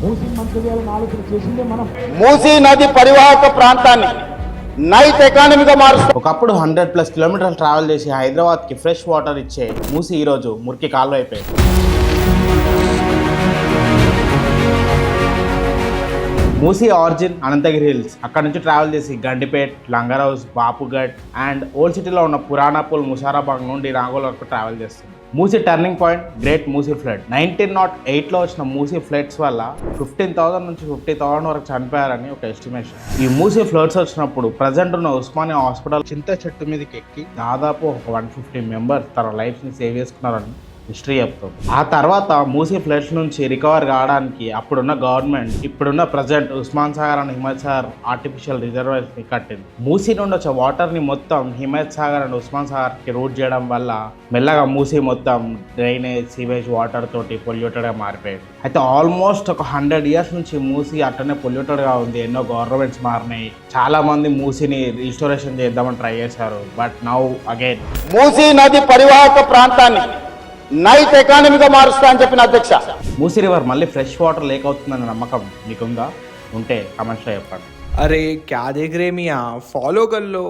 మూసీ మంచిర్యాలను ఆలోచన చేసిందే మనం. మూసీ నది పరివాహక ప్రాంతాన్ని నైట్ ఎకానమీగా మారుస్తాం. ఒకప్పుడు 100+ కిలోమీటర్లు ట్రావెల్ చేసి హైదరాబాద్కి ఫ్రెష్ వాటర్ ఇచ్చే మూసీ ఈరోజు మురికి కాలువ అయిపోయింది. Musi origin Ananthagiri hills. అక్కడ నుంచి ట్రావెల్ చేసి గండిపేట్, లంగర్ హౌస్, బాపుగఢ్ అండ్ ఓల్డ్ సిటీలో ఉన్న పురాణాపూల్, ముషారాబాగ్ నుండి నాగోల్ వరకు ట్రావెల్ చేస్తుంది. Musi turning point great Musi flood. 1908లో వచ్చిన మూసీ ఫ్లడ్స్ వల్ల 15,000 నుంచి 50,000 వరకు చనిపోయారని ఒక ఎస్టిమేషన్. ఈ మూసీ ఫ్లడ్స్ వచ్చినప్పుడు ప్రజెంట్ ఉన్న ఉస్మానియా హాస్పిటల్ చింత చెట్టు మీదకి ఎక్కి దాదాపు ఒక 150 మెంబర్స్ తన లైఫ్ని సేవ్ చేసుకున్నారని హిస్టరీ చెప్తాం. ఆ తర్వాత మూసీ ఫ్లడ్స్ నుంచి రికవర్ కావడానికి అప్పుడున్న గవర్నమెంట్ ఇప్పుడున్న present Osman Sagar and Himayat Sagar artificial రిజర్వాయర్స్ని కట్టింది. మూసీ నుండి వచ్చే వాటర్ని మొత్తం హిమత్ సాగర్ అండ్ ఉస్మాన్ సాగర్కి రూట్ చేయడం వల్ల మెల్లగా మూసీ మొత్తం డ్రైనేజ్, సీవేజ్ వాటర్ తోటి పొల్యూటెడ్గా మారిపోయింది. అయితే ఆల్మోస్ట్ ఒక 100 years నుంచి మూసీ అట్టనే పొల్యూటెడ్గా ఉంది. ఎన్నో గవర్నమెంట్స్ మారినాయి. చాలా మంది మూసీని రిస్టోరేషన్ చేద్దామని ట్రై చేశారు. బట్ నౌ అగైన్ మూసీ నది పరివాహక ప్రాంతాన్ని నైట్ ఎకానమీగా మారుస్తా అని చెప్పిన అధ్యక్ష. మూసీ రివర్ మళ్ళీ ఫ్రెష్ వాటర్ లేక్ అవుతుందన్న నమ్మకం మీకుందా? ఉంటే కామెంట్స్లో చెప్పండి. अरे क्या देख रहे मियाँ, फॉलो कर लो।